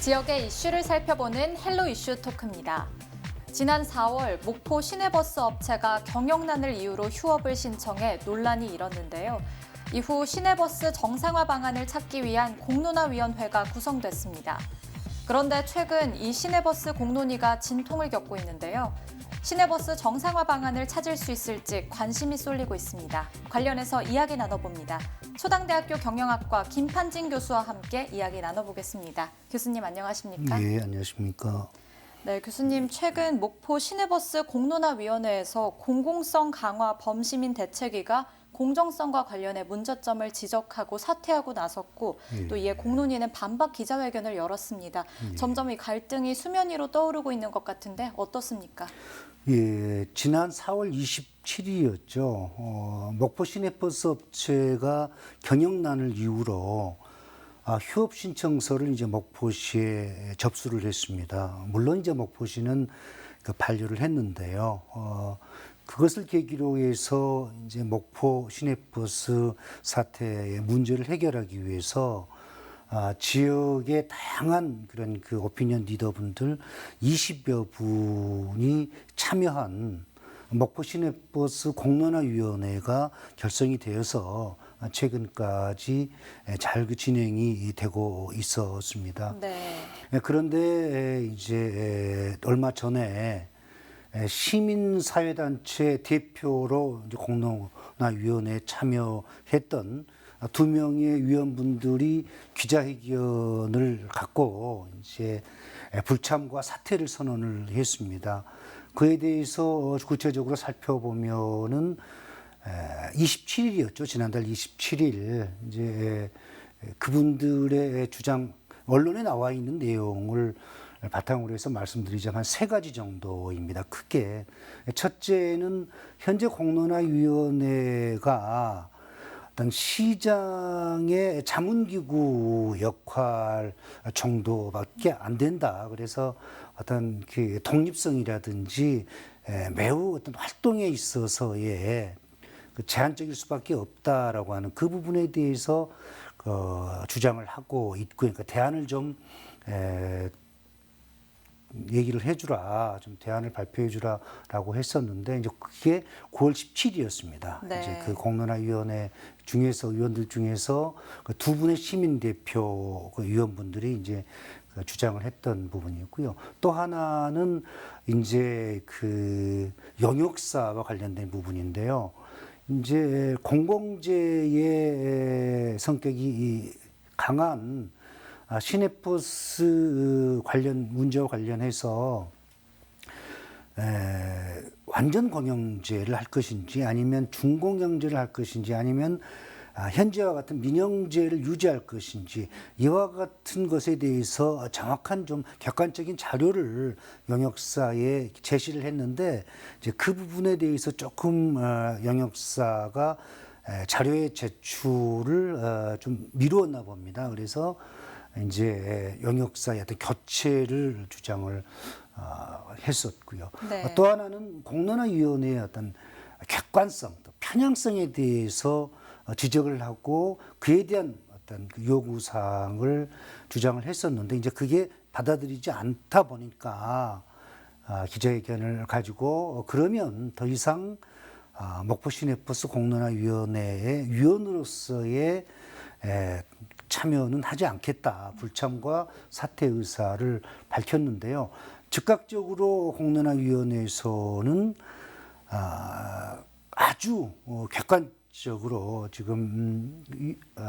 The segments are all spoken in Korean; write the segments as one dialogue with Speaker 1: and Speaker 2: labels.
Speaker 1: 지역의 이슈를 살펴보는 헬로 이슈 토크입니다. 지난 4월 목포 시내버스 업체가 경영난을 이유로 휴업을 신청해 논란이 일었는데요. 이후 시내버스 정상화 방안을 찾기 위한 공론화위원회가 구성됐습니다. 그런데 최근 이 시내버스 공론위가 진통을 겪고 있는데요. 시내버스 정상화 방안을 찾을 수 있을지 관심이 쏠리고 있습니다. 관련해서 이야기 나눠봅니다. 초당대학교 경영학과 김판진 교수와 함께 이야기 나눠보겠습니다. 교수님 안녕하십니까?
Speaker 2: 네, 안녕하십니까?
Speaker 1: 네, 교수님 최근 목포 시내버스 공론화위원회에서 공공성 강화 범시민 대책위가 공정성과 관련해 문제점을 지적하고 사퇴하고 나섰고 또 이에 공론위는 반박 기자회견을 열었습니다. 점점 이 갈등이 수면 위로 떠오르고 있는 것 같은데 어떻습니까?
Speaker 2: 예, 지난 4월 27일이었죠. 목포 시내버스 업체가 경영난을 이유로 휴업 신청서를 이제 목포시에 접수를 했습니다. 물론 이제 목포시는 그 반려를 했는데요. 그것을 계기로 해서 이제 목포 시내버스 사태의 문제를 해결하기 위해서 지역의 다양한 그런 그 오피니언 리더분들 20여 분이 참여한 목포 시내버스 공론화위원회가 결성이 되어서 최근까지 잘 진행이 되고 있었습니다.
Speaker 1: 네.
Speaker 2: 그런데 이제 얼마 전에 시민사회단체 대표로 이제 공론화위원회에 참여했던 2명의 위원분들이 기자회견을 갖고 이제 불참과 사퇴를 선언을 했습니다. 그에 대해서 구체적으로 살펴보면은 27일이었죠. 지난달 27일 이제 그분들의 주장 언론에 나와 있는 내용을 바탕으로 해서 말씀드리자면 한 3가지 정도입니다. 크게 첫째는 현재 공론화위원회가 어떤 시장의 자문기구 역할 정도밖에 안 된다. 그래서 어떤 그 독립성이라든지 매우 어떤 활동에 있어서의 그 제한적일 수밖에 없다라고 하는 그 부분에 대해서 주장을 하고 있고, 그러니까 대안을 좀 얘기를 해주라, 좀 대안을 발표해주라라고 했었는데 이제 그게 9월 17일이었습니다.
Speaker 1: 네.
Speaker 2: 이제 그 공론화위원회 중에서 위원들 중에서 그 2분의 시민 대표 그 위원분들이 이제 그 주장을 했던 부분이었고요. 또 하나는 이제 그 영역사와 관련된 부분인데요. 이제 공공재의 성격이 강한 시내버스 관련 문제와 관련해서 완전 공영제를 할 것인지 아니면 준공영제를 할 것인지 아니면 현재와 같은 민영제를 유지할 것인지 이와 같은 것에 대해서 정확한 좀 객관적인 자료를 영역사에 제시를 했는데 이제 그 부분에 대해서 조금 영역사가 자료의 제출을 좀 미루었나 봅니다. 그래서 이제 영역사의 어떤 교체를 주장을 했었고요.
Speaker 1: 네.
Speaker 2: 또 하나는 공론화위원회의 어떤 객관성, 또 편향성에 대해서 지적을 하고 그에 대한 어떤 그 요구사항을 주장을 했었는데 이제 그게 받아들이지 않다 보니까 기자회견을 가지고 그러면 더 이상 목포 시내버스 공론화위원회의 위원으로서의 참여는 하지 않겠다. 불참과 사퇴 의사를 밝혔는데요. 즉각적으로 공론화위원회에서는 아주 객관적으로 지금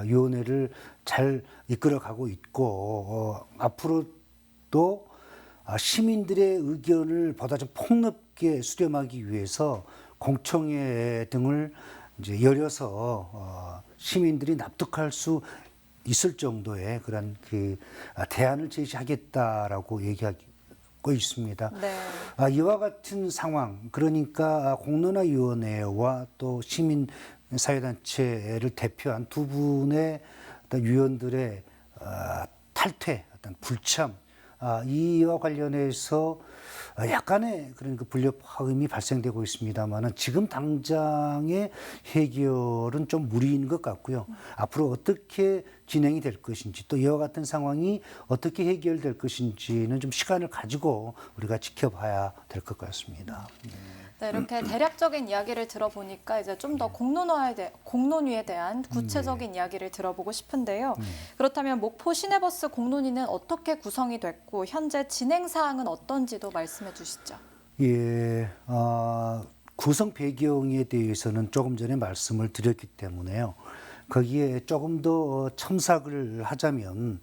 Speaker 2: 위원회를 잘 이끌어가고 있고 앞으로도 시민들의 의견을 보다 좀 폭넓게 수렴하기 위해서 공청회 등을 이제 열어서 시민들이 납득할 수 있을 정도의 그런 그 대안을 제시하겠다라고 얘기하고 있습니다.
Speaker 1: 네.
Speaker 2: 이와 같은 상황, 그러니까 공론화위원회와 또 시민사회단체를 대표한 2분의 어떤 위원들의 탈퇴, 어떤 불참, 이와 관련해서 약간의 그런 그 불협화음이 발생되고 있습니다만은 지금 당장의 해결은 좀 무리인 것 같고요. 앞으로 어떻게 진행이 될 것인지 또 이와 같은 상황이 어떻게 해결될 것인지는 좀 시간을 가지고 우리가 지켜봐야 될 것 같습니다.
Speaker 1: 네, 이렇게 대략적인 이야기를 들어보니까 이제 좀 더 공론위에 대한 구체적인 이야기를 들어보고 싶은데요. 그렇다면 목포 시내버스 공론위는 어떻게 구성이 됐고 현재 진행 사항은 어떤지도 말씀해 주시죠.
Speaker 2: 예, 구성 배경에 대해서는 조금 전에 말씀을 드렸기 때문에요. 거기에 조금 더 첨삭을 하자면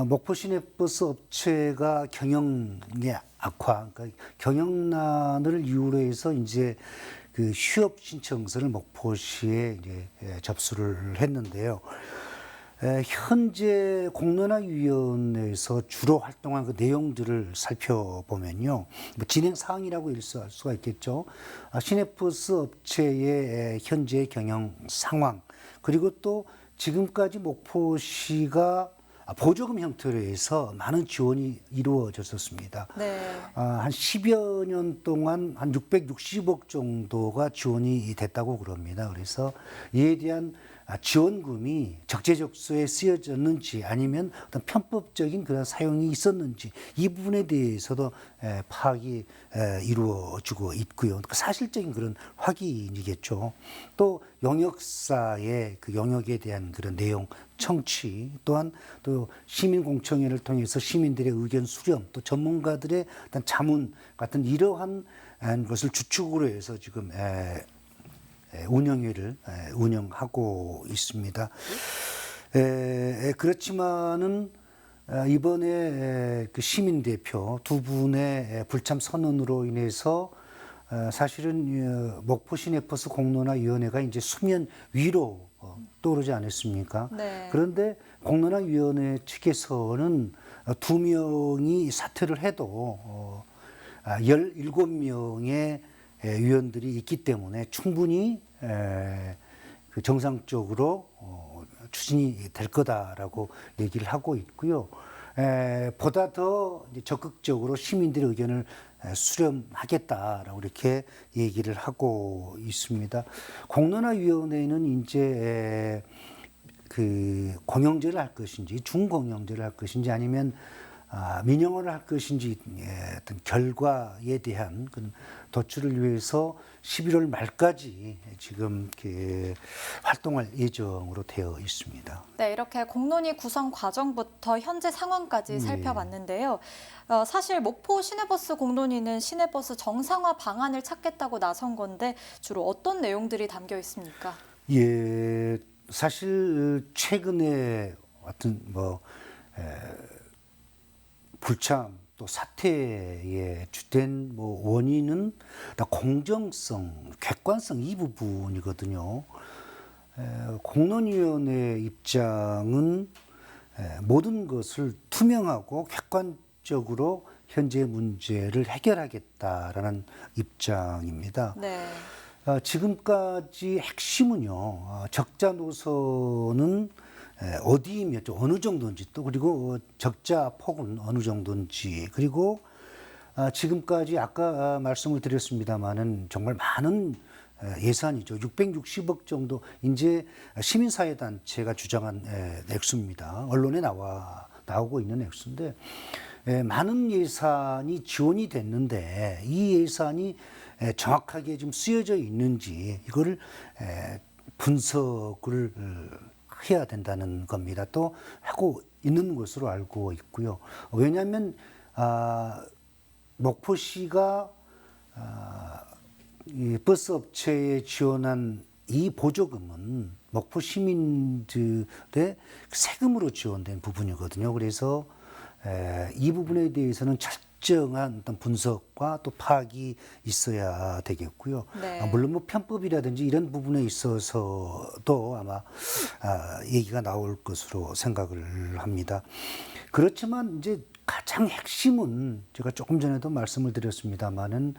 Speaker 2: 목포 시내버스 업체가 경영의 악화, 그러니까 경영난을 이유로 해서 이제 그 휴업 신청서를 목포시에 이제 접수를 했는데요. 현재 공론화위원회에서 주로 활동한 그 내용들을 살펴보면요, 뭐 진행 사항이라고 할 수가 있겠죠. 시내버스 업체의 현재 경영 상황, 그리고 또 지금까지 목포시가 보조금 형태로 해서 많은 지원이 이루어졌었습니다.
Speaker 1: 네.
Speaker 2: 한 10여 년 동안 한 660억 정도가 지원이 됐다고 그럽니다. 그래서 이에 대한 지원금이 적재적소에 쓰여졌는지 아니면 어떤 편법적인 그런 사용이 있었는지 이 부분에 대해서도 파악이 이루어지고 있고요. 그러니까 사실적인 그런 확인이겠죠. 또 영역사의 그 영역에 대한 그런 내용 청취, 또한 또 시민공청회를 통해서 시민들의 의견 수렴, 또 전문가들의 어떤 자문 같은 이러한 것을 주축으로 해서 지금 운영회를 운영하고 있습니다. 그렇지만은 이번에 그 시민 대표 두 분의 불참 선언으로 인해서 사실은 목포 시내버스 공론화위원회가 이제 수면 위로 떠오르지 않았습니까?
Speaker 1: 네.
Speaker 2: 그런데 공론화위원회 측에서는 두 명이 사퇴를 해도 17명의 위원들이 있기 때문에 충분히 그 정상적으로 추진이 될 거다라고 얘기를 하고 있고요. 보다 더 적극적으로 시민들의 의견을 수렴하겠다라고 이렇게 얘기를 하고 있습니다. 공론화위원회는 이제 그 공영제를 할 것인지 중공영제를 할 것인지 아니면 민영화를 할 것인지 어떤 결과에 대한 도출을 위해서 11월 말까지 지금 활동할 예정으로 되어 있습니다.
Speaker 1: 네, 이렇게 공론위 구성 과정부터 현재 상황까지 살펴봤는데요. 사실 목포 시내버스 공론위는 시내버스 정상화 방안을 찾겠다고 나선 건데 주로 어떤 내용들이 담겨 있습니까?
Speaker 2: 예, 사실 최근에 같은 불참 또 사태의 주된 원인은 다 공정성, 객관성 이 부분이거든요. 공론위원회 입장은 모든 것을 투명하고 객관적으로 현재 문제를 해결하겠다라는 입장입니다.
Speaker 1: 네.
Speaker 2: 지금까지 핵심은요, 적자 노선은 어디이며 어느 정도인지 또 그리고 적자 폭은 어느 정도인지 그리고 지금까지 아까 말씀을 드렸습니다마는 정말 많은 예산이죠. 660억 정도 이제 시민사회단체가 주장한 액수입니다. 언론에 나오고 있는 액수인데 많은 예산이 지원이 됐는데 이 예산이 정확하게 좀 쓰여져 있는지 이거를 분석을 해야 된다는 겁니다. 또 하고 있는 것으로 알고 있고요. 왜냐하면 목포시가 이 버스 업체에 지원한 이 보조금은 목포 시민들의 세금으로 지원된 부분이거든요. 그래서 이 부분에 대해서는 철저한 어떤 분석과 또 파악이 있어야 되겠고요.
Speaker 1: 네.
Speaker 2: 물론 뭐 편법이라든지 이런 부분에 있어서도 아마 얘기가 나올 것으로 생각을 합니다. 그렇지만 이제 가장 핵심은 제가 조금 전에도 말씀을 드렸습니다마는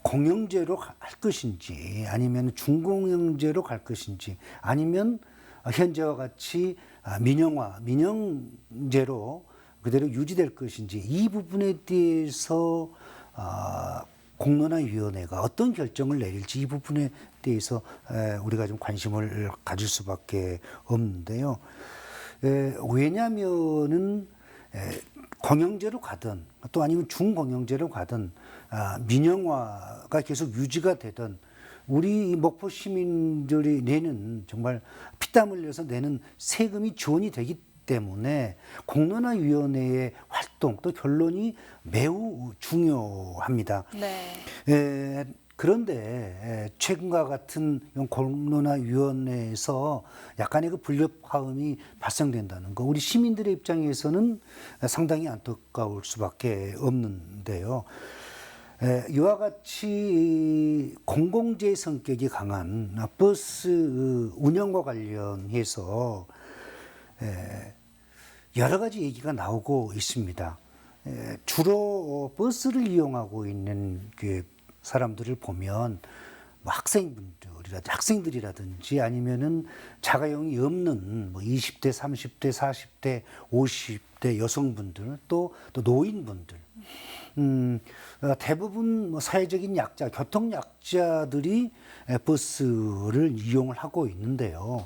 Speaker 2: 공영제로 할 것인지 아니면 중공영제로 갈 것인지 아니면 현재와 같이 민영제로 그대로 유지될 것인지 이 부분에 대해서 공론화위원회가 어떤 결정을 내릴지 이 부분에 대해서 우리가 좀 관심을 가질 수밖에 없는데요. 왜냐하면은 공영제로 가든 또 아니면 중공영제로 가든 민영화가 계속 유지가 되든 우리 이 목포 시민들이 내는 정말 피땀 흘려서 내는 세금이 지원이 되기 때문에 공론화위원회의 활동 또 결론이 매우 중요합니다.
Speaker 1: 네.
Speaker 2: 그런데 최근과 같은 공론화위원회에서 약간의 그 불협화음이 발생된다는 거, 우리 시민들의 입장에서는 상당히 안타까울 수밖에 없는데요. 이와 같이 공공재 성격이 강한 버스 운영과 관련해서 여러 가지 얘기가 나오고 있습니다. 주로 버스를 이용하고 있는 그 사람들을 보면 뭐 학생들이라든지 아니면은 자가용이 없는 뭐 20대, 30대, 40대, 50대 여성분들 또 노인분들, 대부분 뭐 사회적인 약자, 교통 약자들이 버스를 이용을 하고 있는데요.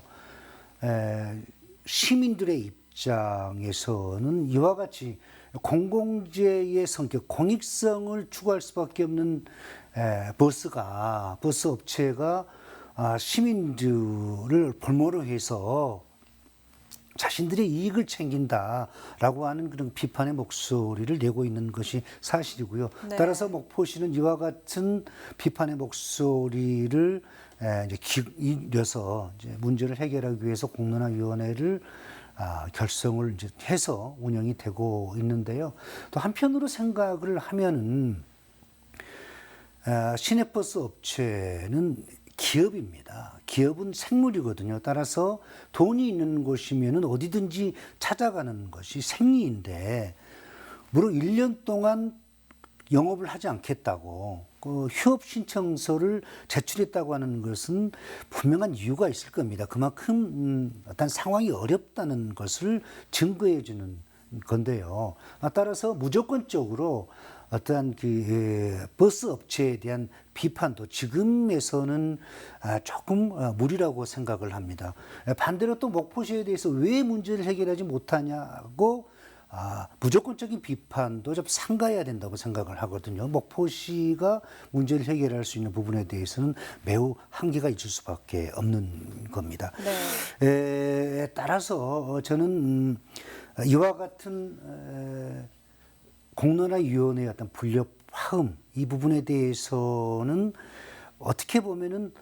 Speaker 2: 시민들의 입장에서는 이와 같이 공공재의 성격, 공익성을 추구할 수밖에 없는 버스 업체가 시민들을 볼모로 해서 자신들의 이익을 챙긴다라고 하는 그런 비판의 목소리를 내고 있는 것이 사실이고요.
Speaker 1: 네.
Speaker 2: 따라서 목포시는 이와 같은 비판의 목소리를 이제 기울여서 이제 문제를 해결하기 위해서 공론화위원회를 결성을 이제 해서 운영이 되고 있는데요. 또 한편으로 생각을 하면은 시내버스 업체는 기업입니다. 기업은 생물이거든요. 따라서 돈이 있는 곳이면은 어디든지 찾아가는 것이 생리인데, 무려 1년 동안 영업을 하지 않겠다고 그 휴업 신청서를 제출했다고 하는 것은 분명한 이유가 있을 겁니다. 그만큼 어떤 상황이 어렵다는 것을 증거해 주는 건데요. 따라서 무조건적으로 어떠한 그 버스 업체에 대한 비판도 지금에서는 조금 무리라고 생각을 합니다. 반대로 또 목포시에 대해서 왜 문제를 해결하지 못하냐고 무조건적인 비판도 좀 삼가해야 된다고 생각을 하거든요. 목포시가 문제를 해결할 수 있는 부분에 대해서는 매우 한계가 있을 수밖에 없는 겁니다.
Speaker 1: 네.
Speaker 2: 따라서 저는 이와 같은 공론화위원회의 어떤 불협화음 이 부분에 대해서는 어떻게 보면은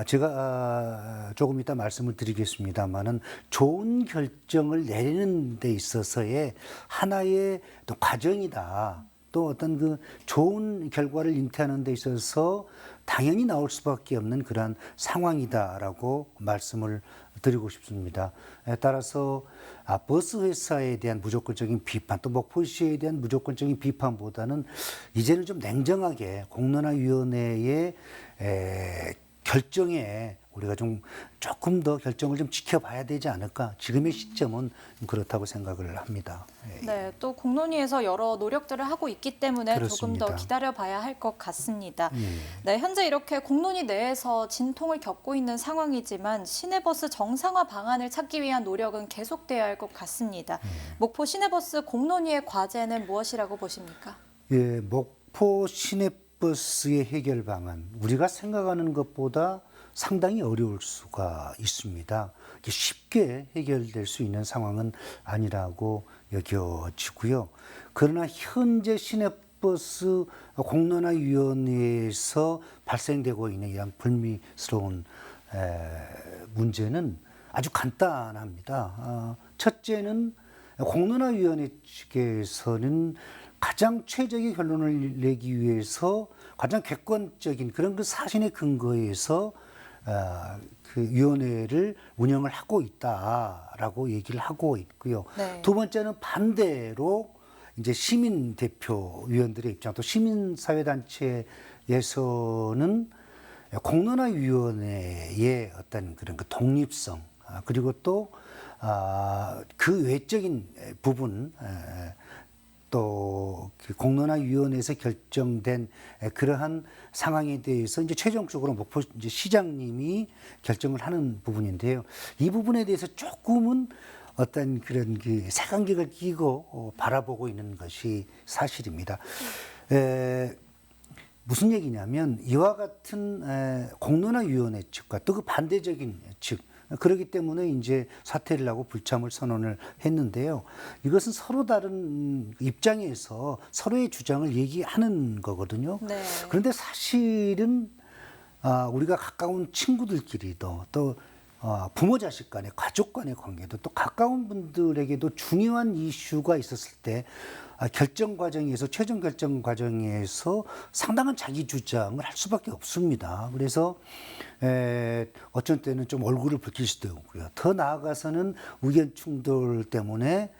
Speaker 2: 제가 조금 이따 말씀을 드리겠습니다만은 좋은 결정을 내리는 데 있어서의 하나의 또 과정이다. 또 어떤 그 좋은 결과를 잉태하는 데 있어서 당연히 나올 수밖에 없는 그러한 상황이다라고 말씀을 드리고 싶습니다. 따라서 버스 회사에 대한 무조건적인 비판, 또 목포시에 대한 무조건적인 비판보다는 이제는 좀 냉정하게 공론화위원회의 결정에 우리가 조금 더 결정을 좀 지켜봐야 되지 않을까. 지금의 시점은 그렇다고 생각을 합니다.
Speaker 1: 네, 또 공론위에서 여러 노력들을 하고 있기 때문에
Speaker 2: 그렇습니다.
Speaker 1: 조금 더 기다려봐야 할 것 같습니다. 네, 현재 이렇게 공론위 내에서 진통을 겪고 있는 상황이지만 시내버스 정상화 방안을 찾기 위한 노력은 계속돼야 할 것 같습니다. 목포 시내버스 공론위의 과제는 무엇이라고 보십니까?
Speaker 2: 예, 목포 시내버스의 해결 방안, 우리가 생각하는 것보다 상당히 어려울 수가 있습니다. 쉽게 해결될 수 있는 상황은 아니라고 여겨지고요. 그러나 현재 시내버스 공론화위원회에서 발생되고 있는 이런 불미스러운 문제는 아주 간단합니다. 첫째는 공론화위원회 측에서는 가장 최적의 결론을 내기 위해서 가장 객관적인 그런 그 사실의 근거에서 그 위원회를 운영을 하고 있다라고 얘기를 하고 있고요.
Speaker 1: 네.
Speaker 2: 두 번째는 반대로 이제 시민 대표 위원들의 입장, 또 시민사회단체에서는 공론화위원회의 어떤 그런 그 독립성, 그리고 또 그 외적인 부분, 또 공론화위원회에서 결정된 그러한 상황에 대해서 이제 최종적으로 목포 이제 시장님이 결정을 하는 부분인데요. 이 부분에 대해서 조금은 어떤 그런 그 색안경을 끼고 바라보고 있는 것이 사실입니다. 무슨 얘기냐면 이와 같은 공론화위원회 측과 또 그 반대적인 측 그렇기 때문에 이제 사퇴를 하고 불참을 선언을 했는데요. 이것은 서로 다른 입장에서 서로의 주장을 얘기하는 거거든요.
Speaker 1: 네.
Speaker 2: 그런데 사실은 우리가 가까운 친구들끼리도 또 부모 자식 간의 가족 간의 관계도 또 가까운 분들에게도 중요한 이슈가 있었을 때 결정 과정에서 최종 결정 과정에서 상당한 자기 주장을 할 수밖에 없습니다. 그래서 어쩐 때는 좀 얼굴을 붉힐 수도 있고요. 더 나아가서는 의견 충돌 때문에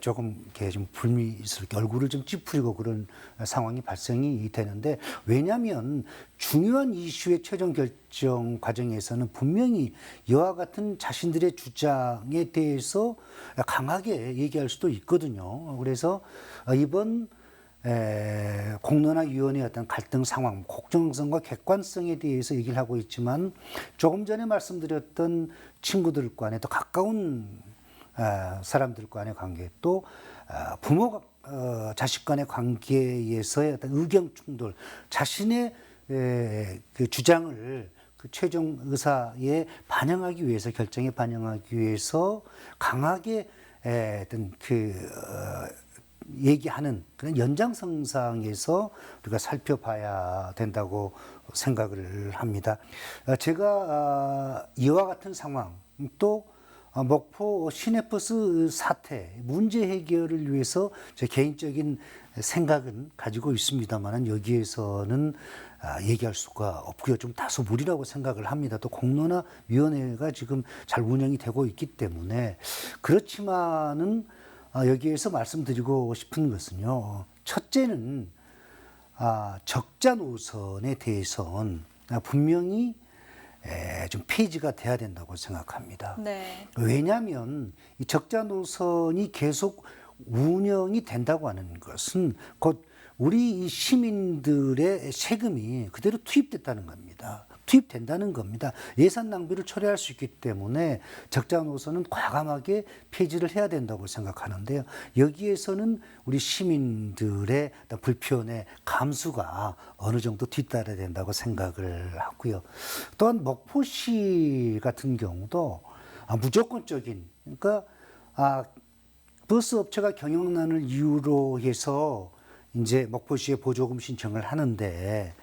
Speaker 2: 조금 이렇게 좀 불미스럽게 얼굴을 좀 찌푸리고 그런 상황이 발생이 되는데, 왜냐하면 중요한 이슈의 최종 결정 과정에서는 분명히 이와 같은 자신들의 주장에 대해서 강하게 얘기할 수도 있거든요. 그래서 이번 공론화위원회의 어떤 갈등 상황, 공정성과 객관성에 대해서 얘기를 하고 있지만, 조금 전에 말씀드렸던 친구들 간에 또 가까운 사람들 간의 관계, 또 부모 자식 간의 관계에서의 어떤 의견 충돌, 자신의 그 주장을 그 최종 의사에 반영하기 위해서, 결정에 반영하기 위해서 강하게 어떤 얘기하는 그런 연장선상에서 우리가 살펴봐야 된다고 생각을 합니다. 제가 이와 같은 상황, 또 목포 시내버스 사태 문제 해결을 위해서 제 개인적인 생각은 가지고 있습니다만, 여기에서는 얘기할 수가 없고요. 좀 다소 무리라고 생각을 합니다. 또 공론화위원회가 지금 잘 운영이 되고 있기 때문에. 그렇지만은 여기에서 말씀드리고 싶은 것은요, 첫째는 적자 노선에 대해서는 분명히 좀 폐지가 돼야 된다고 생각합니다.
Speaker 1: 네.
Speaker 2: 왜냐하면 이 적자 노선이 계속 운영이 된다고 하는 것은 곧 우리 이 시민들의 세금이 그대로 투입됐다는 겁니다. 투입된다는 겁니다. 예산 낭비를 초래할 수 있기 때문에 적자 노선은 과감하게 폐지를 해야 된다고 생각하는데요. 여기에서는 우리 시민들의 불편의 감수가 어느 정도 뒤따라야 된다고 생각을 하고요. 또한 목포시 같은 경우도 무조건적인, 그러니까 버스 업체가 경영난을 이유로 해서 이제 목포시에 보조금 신청을 하는데,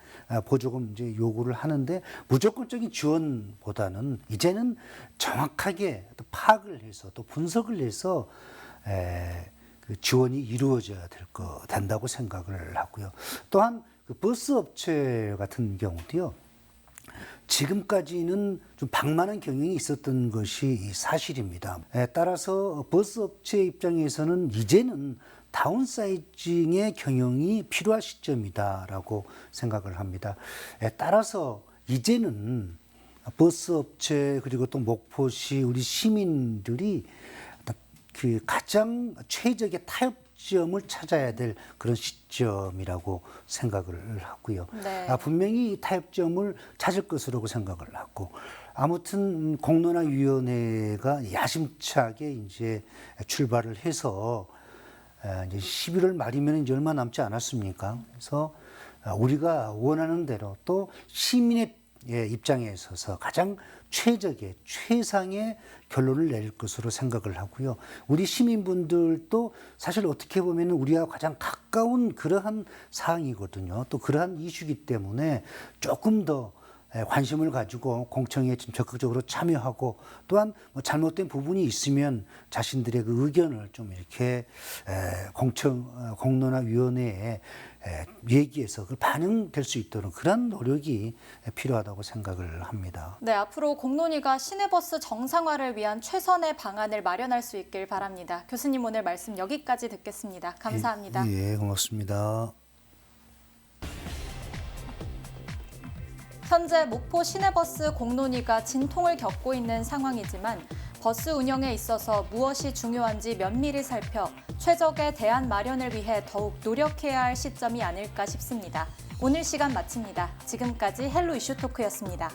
Speaker 2: 보조금 이제 요구를 하는데, 무조건적인 지원보다는 이제는 정확하게 또 파악을 해서 또 분석을 해서 그 지원이 이루어져야 된다고 생각을 하고요. 또한 그 버스 업체 같은 경우도요, 지금까지는 좀 방만한 경영이 있었던 것이 사실입니다. 따라서 버스 업체 입장에서는 이제는 다운사이징의 경영이 필요한 시점이다라고 생각을 합니다. 따라서 이제는 버스 업체 그리고 또 목포시 우리 시민들이 그 가장 최적의 타협점을 찾아야 될 그런 시점이라고 생각을 하고요.
Speaker 1: 네.
Speaker 2: 분명히 이 타협점을 찾을 것으로 생각을 하고, 아무튼 공론화위원회가 야심차게 이제 출발을 해서 이제 11월 말이면 이제 얼마 남지 않았습니까? 그래서 우리가 원하는 대로 또 시민의 입장에 있어서 가장 최적의 최상의 결론을 낼 것으로 생각을 하고요. 우리 시민분들도 사실 어떻게 보면 우리와 가장 가까운 그러한 사항이거든요. 또 그러한 이슈이기 때문에 조금 더 관심을 가지고 공청회에 좀 적극적으로 참여하고, 또한 뭐 잘못된 부분이 있으면 자신들의 그 의견을 좀 이렇게 공론화위원회에 얘기해서 그 반영될 수 있도록 그런 노력이 필요하다고 생각을 합니다.
Speaker 1: 네, 앞으로 공론위가 시내버스 정상화를 위한 최선의 방안을 마련할 수 있길 바랍니다. 교수님, 오늘 말씀 여기까지 듣겠습니다. 감사합니다.
Speaker 2: 예, 고맙습니다.
Speaker 1: 현재 목포 시내버스 공론위가 진통을 겪고 있는 상황이지만, 버스 운영에 있어서 무엇이 중요한지 면밀히 살펴 최적의 대안 마련을 위해 더욱 노력해야 할 시점이 아닐까 싶습니다. 오늘 시간 마칩니다. 지금까지 헬로 이슈 토크였습니다.